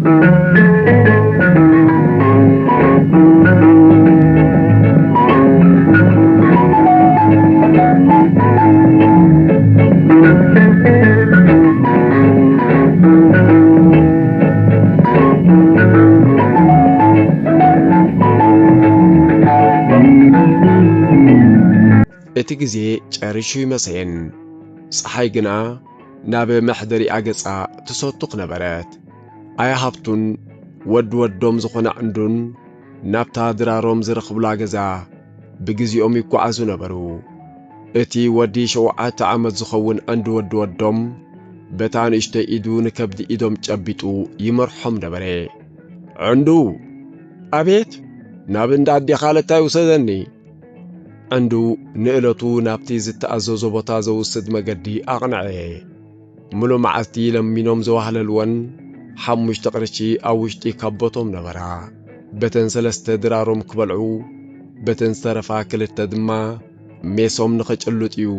እቲ ግዜ ጨርሹ ይመስየን ፀሓይ ግና ናብ መሕደሪ ኣገጻ ትሰቱቕ ነበረት ኣያሃብቱን ወዶም ዝኾነ ዕንዱን ናብታ ድራሮም ዝረኽብላ ገዛ ብግዚኦም ይጓዓዙ ነበሩ እቲ ወዲ 7 ዓመት ዝኸውን ዕንዱ ወዶም በታ ንእሽተይ ኢዱ ንከብዲ ኢዶም ጨቢጡ ይመርሖም ነበረ ዕንዱ ኣቤት ናብ እንዳዲኻ ለታይ ውሰደኒ ዕንዱ ንእለቱ ናብቲ ዝተኣዘዞ ቦታ ዘውስድ መገዲ ኣቕንዐ ሙሉ መዓልቲ ለሚኖም ዘዋህለልወን 5 ቅርሺ ኣብ ውሽጢ ካቦቶም ነበራ በተን 3 ድራሮም ክበልዑ በተን ዝተረፋ 2 ድማ ሜሶም ንኽጭልጥ እዩ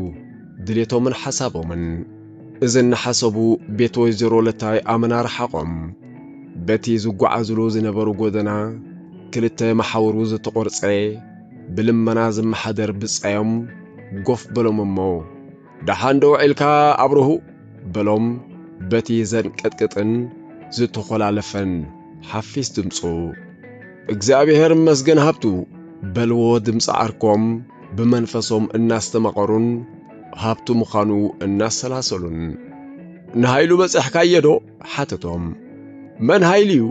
ድሌቶምን ሓሳቦምን እዘን ሓሰቡ ቤት ወይዘሮ ለታይ ኣመና ረሓቆም በቲ ዝጓዓዝሉ ዝነበሩ ጎደና 2 መሓውሩ ዝተቆርጸ ብልመና ዝመሓደር ብጻዮም ጎፍ በሎም እሞ ደሓን ደው ዒልካ ኣብርሁ በሎም በቲ ዘንቀጥቅጥን ዝተኾላለፈን ሓፊስ ድምፁ እግዚአብሔር መስገን ሃብቱ በልዎ ድምፂ ዓርኮም ብመንፈሶም እናስተመቐሩን ሃብቱ ምዃኑ እናሰላሰሉን ንሃይሉ በጽሕካ የዶ ሓተቶም መን ሃይልዩ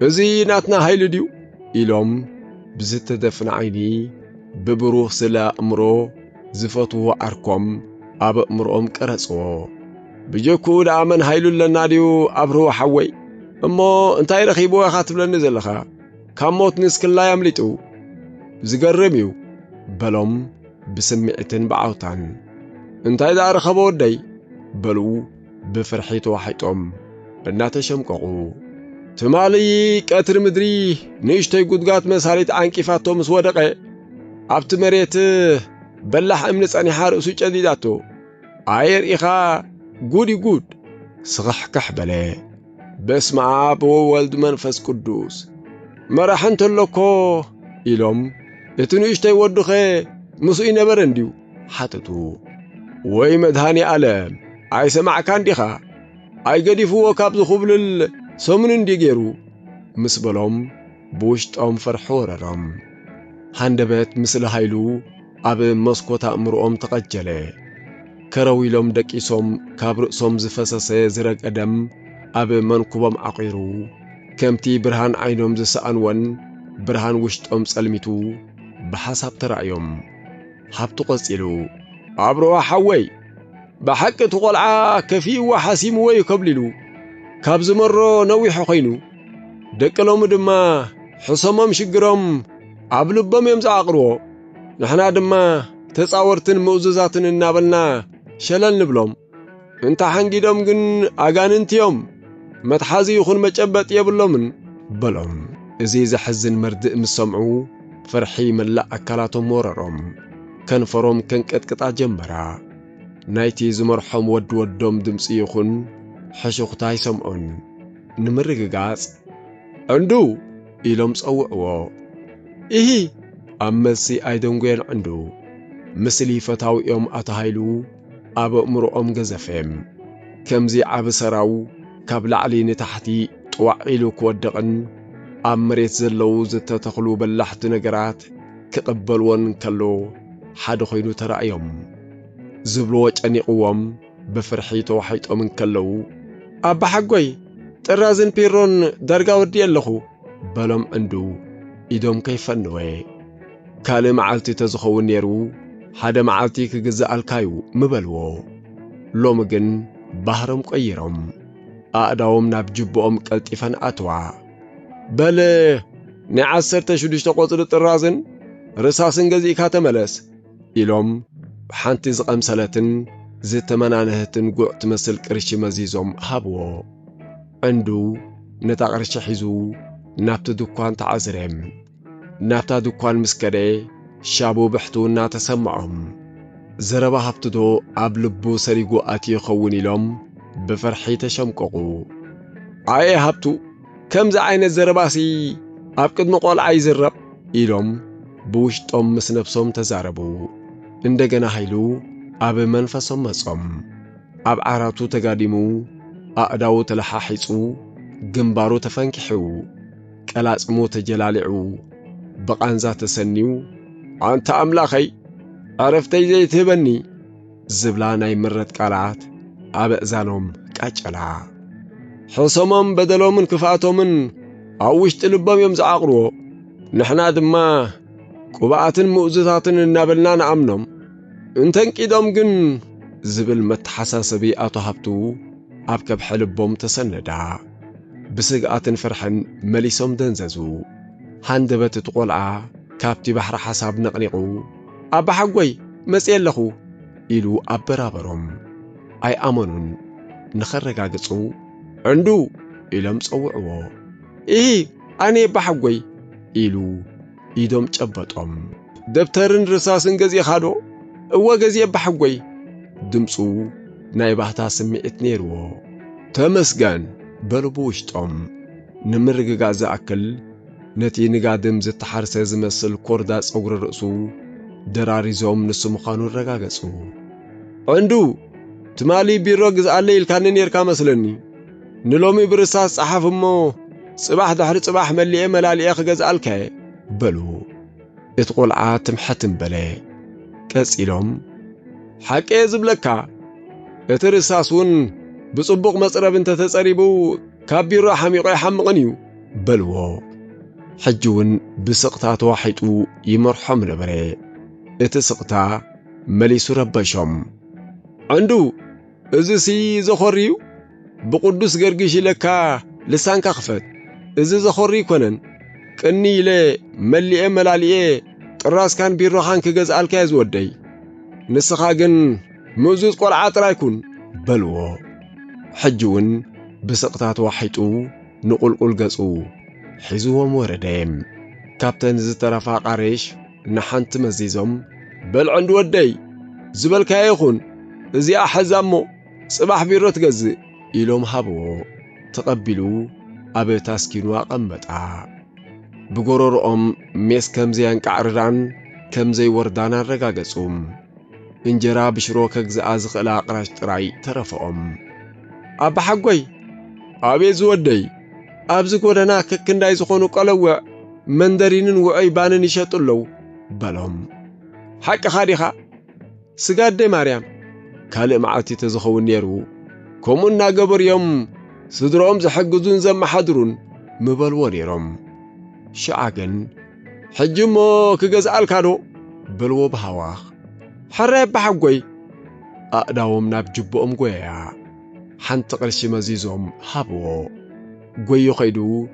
እዚ ናትና ሃይሉ ድዩ ኢሎም ብዝተደፍነ ዓይኒ ብብሩህ ስለ እምሮ ዝፈትዎ ዓርኮም ኣብ እምሮኦም ቀረጽዎ ብጀኩ ደኣመን ሃይሉ ለናድዩ ኣብርሁ ሓወይ እሞ እንታይ ረኺቦ ኢኻ ትብለኒ ዘለኻ ካብ ሞት ንስክላይ ኣምሊጡ ዝገርም እዩ በሎም ብስምዒትን ብዓውታን እንታይ ዳረኸቦ ወደይ በሉ ብፍርሒ ተዋሒጦም እናተሸምቀቑ ትማሊ ቀትር ምድሪ ንእሽተይ ጉድጋት መሳሪት ዓንቂፋቶ ምስ ወደቀ ኣብቲ መሬት በላሕ እምኒ ጸኒሓ ርእሱ ጨዲዳቶ ኣይርኢኻ ጉድ ጉድ ስኽሕክሕ በለ በስመ አብ ወወልድ መንፈስ ቅዱስ መራሕ እንተለኮ ኢሎም እቲ ንእሽተይ ወዱኸ ምስኡ ይነበረ እንዲሁ ሓተቱ ወይ መድሃኒ ዓለም ኣይሰማዕካ እንዲኻ ኣይገዲፍዎ ካብ ዝኽብልል ሰሙን እንዲ ገይሩ ምስ በሎም ብውሽጦም ፈርሖ ወረሮም ሃንደበት ምስሊ ሃይሉ ኣብ መስኮታ እምሮኦም ተቐጀለ ከረው ኢሎም ደቂሶም ካብ ርእሶም ዝፈሰሰ ዝረገደም ኣብ መንኩቦም ዓቂሩ ከምቲ ብርሃን ዓይኖም ዝሰኣንወን ብርሃን ውሽጦም ጸልሚቱ ብሓሳብ ተራእዮም ሃብቱ ቐጺሉ ኣብሮ ሓወይ ብሓቂ ትቖልዓ ከፊእዋ ሓሲሙ ወይ ከብሊሉ ካብ ዝመሮ ነዊሑ ኾይኑ ደቅሎም ድማ ሕሶሞም ሽግሮም ኣብ ልቦም እዮም ዝዓቕርዎ ንሕና ድማ ተጻወርትን ምእዙዛትን እናበልና ሸለል ንብሎም እንታ ሓንጊዶም ግን ኣጋንንትዮም መትሓዚ ይኹን መጨበጥ የብሎምን በሎም እዚ ዘሕዝን መርድእ ምስ ሰምዑ ፍርሒ መላእ ኣካላቶም ወረሮም ከንፈሮም ከንቀጥቅጣ ጀመራ ናይቲ ዝመርሖም ወዶም ድምፂ ይኹን ሕሹኽታ ይሰምዑን ንምርግጋጽ ዕንዱ ኢሎም ጸውዕዎ ኢሂ ኣብ መልሲ ኣይደንጎየን ዕንዱ ምስሊ ፈታዊኦም ኣተሃይሉ ኣብ እምሮኦም ገዘፈም ከምዚ ዓብ ሰራው ካብ ላዕሊ ንታሕቲ ጥዋዒሉ ክወድቕን ኣብ መሬት ዘለዉ ዝተተኽሉ በላሕቲ ነገራት ክቕበልዎን ከሎ ሓደ ኾይኑ ተራእዮም ዝብልዎ ጨኒቕዎም ብፍርሒ ተዋሒጦም እንከለዉ ኣባ ሓጎይ ጥራዝን ፒሮን ደርጋ ወዲ ኣለኹ በሎም ዕንዱ ኢዶም ከይፈንወ ካልእ መዓልቲ ተዝኸውን ነይሩ ሓደ መዓልቲ ክግዛኣልካዩ ምበልዎ ሎሚ ግን ባህሮም ቀይሮም ኣእዳዎም ናብ ጅቦኦም ቀልጢፈን ኣትዋ በል ናይ 16 ቖጽሊ ጥራዝን ርሳስን ገዚእካ ተመለስ ኢሎም ብሓንቲ ዝቐምሰለትን ዝተመናነህትን ጉዕ ትመስል ቅርሺ መዚዞም ሃብዎ ዕንዱ ነታ ቅርሺ ሒዙ ናብቲ ድኳን ተዓዝረም ናብታ ድኳን ምስ ከደ ሻቡ ብሕትውና ተሰምዖም ዘረባ ሃብትዶ ኣብ ልቡ ሰሪጉ ኣትዩ ይኸውን ኢሎም ብፍርሒ ተሸምቀቑ ኣየ ሃብቱ كم زعين زرباسي أبقد مقال عايزرب إلهم بوشتهم مسنبسهم تزاربو اندقنا هيلو أب منفسهم مصم أب عراتو تقادمو أقداو تلحاحيصو جنبارو تفنكحو كلاس مو تجلالعو بقانزا تسنيو أنت أملاخي عرفتي زي تبني زبلاناي مرت قالات أب أزانهم كاجلا حصمم بدلومن كفاتومن أوشت لبام يمز عقرو نحنا دما قبعاتن مؤزتاتن النابلنا نعمنم انتن كيدوم جن زبل متحساسبي أتو هبتو أبكب حلبهم تسندا بسقاتن فرحن مليسوم دنززو هاندبت تقولعا كابتي بحر حساب نقنقو أبا حقوي مسئل لخو إلو أبرابرهم أي أمنون نخرق قصو عندو إلم صوعو إيه أني بحقوي إلو إيدوم تشبطهم دبترن رصاصن غزي خادو هو غزي بحقوي دمصو ناي باهتا سمعت نيرو تمسغان بلبوشطم نمرغغا زاكل نتي نغادم زتحرسه زمسل كوردا صغر رأسو دراريزوم نسو مخانو رغاغصو عندو تمالي بيروغز علي الكان نيركا مسلني نلومي برصاص صحاف مو صباح دحر صباح ملئ ملالئ خغز الكاي بلو اتقول عاتم حتم بلاي كصيلوم حقي زبلكا اترصاصون بصبوق مصرب انت تصريبو كابيرو حميقو يحمقنيو بلو حجون بسقطات واحدو يمرحم نبري اتسقطا مليسو ربشم عندو ازسي زخريو بقدس غرغش لكا لسانكا خفت ازي زخري كونن قني له ملئ ملالئ طراس كان بيروخان كغز الكاز ودي نسخا جن موزوز قلعه ترايكون بلو حجون بسقطات واحدو نقلقل غصو حزوهم وردهم كابتن زترفا قاريش نحنت مزيزم بل عند ودي زبلكا يخون ازي احزامو صباح بيرو تغزي إلوم هابو تقبلو أبي تاسكينوا قمبتا بغرورهم ميس كمزيان كعرران كمزي وردانا رقاقصوم انجرا بشرو كغز ازقلا قراش تراي ترفهم أبا حقوي أبي زودي أبزك ودنا ككنداي زخونو قلوع مندرينن وعي بانن يشطلو بلهم حق خاديخا سقاد دي مريم كالي معاتي تزخون نيرو كومنا قبر يوم صدرهم زحقزون زم حدرون مبلون يرم شعاقن حجمو كغز الكادو بلو بهواخ حرب بحقوي أقداوم ناب جبوهم قويا حانت قرشي مزيزهم هابو قويو خيدو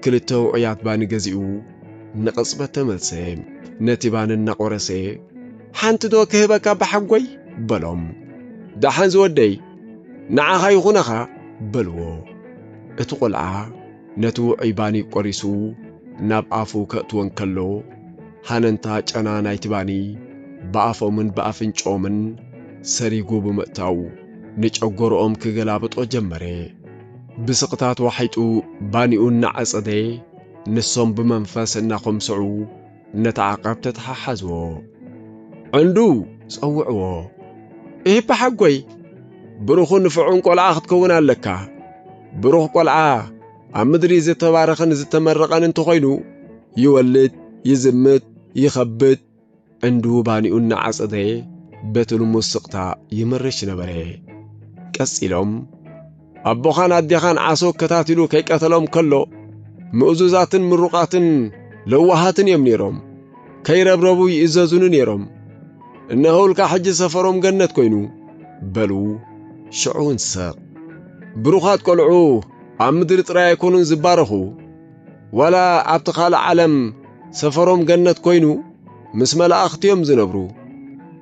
كلتو عيات باني قزيو نقصبة تملسي نتبان النقورسي حانت دو كهبكا بحقوي بلوم دحان زودي نعاها يغنخا بلو اتقلعا نتو عيباني قريسو ناب آفو كأتوان كلو هاننتا جانا نايتباني بآفو من بآفنچو من سريقو بمأتاو نجعو أم كغلابت وجمري بسقطات وحيتو بانيو نعصدي نصم بمنفس نخمسعو نتعاقب تتححزو عندو صوعو إيه بحقوي بروخو نفعون قلعا ختكون اللكا بروخ قلعا عمدري زي تبارخن زي تمرقان انتو خينو يولد يزمت يخبت عندو بانيو نعصدي بتلو مسقطا يمرش نبري كسيلهم أبوخان أديخان عاسو كتاتلو كي قتلهم كله مؤزوزاتن مرقاتن لوهاتن يمنيرهم كي ربربو يئزازون نيرهم إنه لك حج سفرهم جنت كوينو بلو شعون ساق بروخات قلعو عمدر تراي يكونون زبارخو ولا عبتخال عالم سفرهم جنت كوينو مس ملاأختيهم زنبرو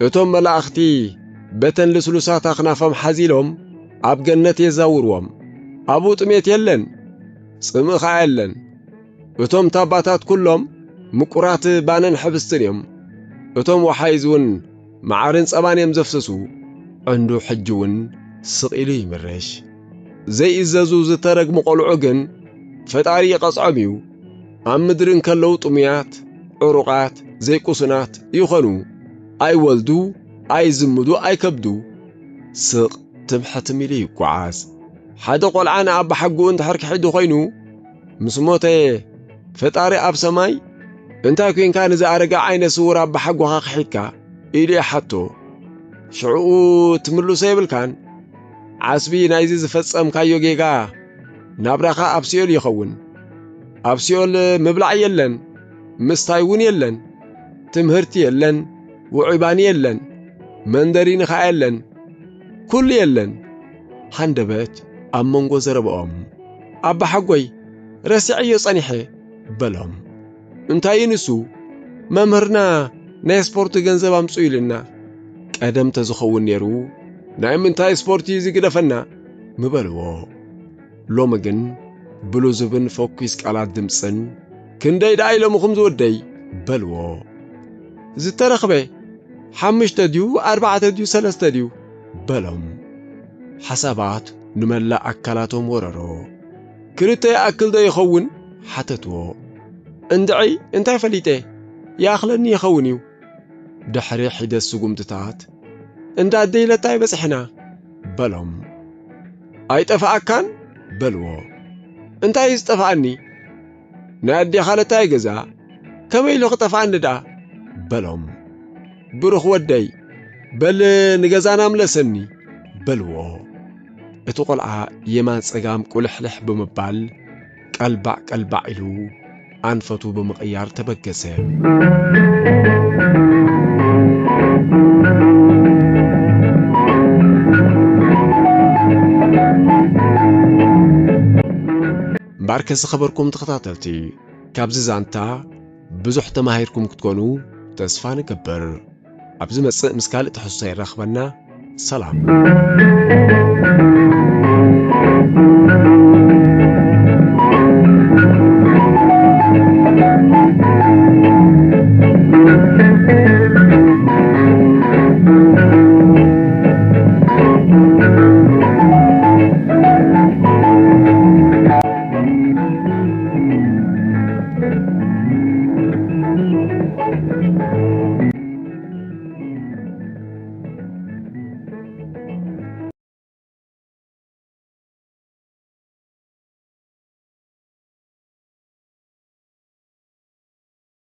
اتم ملاأختي بتن لسلسات أخنافهم حزيلهم عب جنت يزاوروهم أبو تميت يلن صمخ يلن اتم تاباتات كلهم مقرات بانن حبستنيهم اتم وحايزون معارن صبان يمزفسسو عنده حجون سقيلي مرش زي إزازو زترق مقلعو جن ፈጣሪ ይቐጽዖም እዩ ኣብ ምድርን ከለዉ ጥሙያት ዕሩቓት ዘይቁስናት ይኾኑ ኣይወልዱ ኣይዝምዱ ኣይከብዱ ስቕ ትምሕትም ኢሉ ይጓዓዝ ሓደ ቆልዓ ንኣባ ሓጉኡ እንድሕር ክሒዱ ኾይኑ ምስ ሞተ ፈጣሪ ኣብ ሰማይ እንታይ ኮይንካ ንዝኣረጋ ዓይነ ስውር ኣባ ሓጉኻ ክሒድካ ኢሉ ይሓቶ ሽዑኡ ትምልሶ የብልካን ዓስቢ ናይዚ ዝፈጸምካዮ ጌጋ ናብራኻ ኣብ ሲኦል ይኸውን ኣብ ሲኦል ምብላዕ የለን ምስታይ እውን የለን ትምህርቲ የለን ውዑባኒ የለን መንደሪን ኸ የለን ኩሉ የለን ሃንደበት ኣብ መንጎ ዘረብኦም ኣባ ሓጎይ ረሲዐዮ ጸኒሐ በሎም እንታይ ንሱ መምህርና ናይ ስፖርት ገንዘብ ኣምፁ ኢልና ቀደም ተዝኸውን ነይሩ ናይ ምንታይ ስፖርት ዝግደፈና ምበልዎ ሎሚ ግን ብሉዝብን ፎኩስ ቃላት ድምፅን ክንደይ ዳ ኢሎምኹም ዝወደይ በልዎ ዝተረኽበ 5 ድዩ 4 ድዩ 3 ድዩ በሎም ሓሳባት ንመላእ ኣካላቶም ወረሮ ክልተ ይኣክል ዶ ይኸውን ሓተትዎ እንድዒ እንታይ ፈሊጠ ያኽለኒ ይኸውን እዩ ድሕሪ ሒደት ስጉምትታት እንዳደይለታይ በጽሕና በሎም ኣይጠፋኣካን በልዎ እንታይ ዝጠፋኣኒ ናይ ኣዴኻ ለታይ ገዛ ከመይ ኢሉ ክጠፋኣኒ ዳ በሎም ብሩኽ ወደይ በል ንገዛና ምለሰኒ በልዎ እቲ ቆልዓ የማን ጸጋም ቁልሕልሕ ብምባል ቀልባዕ ቀልባዕ ኢሉ ኣንፈቱ ብምቕያር ተበገሰ ባርከስ ኸበርኩም ተኸታተልቲ ካብዚ ዛንታ ብዙሕ ተማሂርኩም ክትኮኑ ተስፋ ንገብር ኣብዚ መጽእ ምስ ካልእ ትሕሶ ይረኽበና ሰላም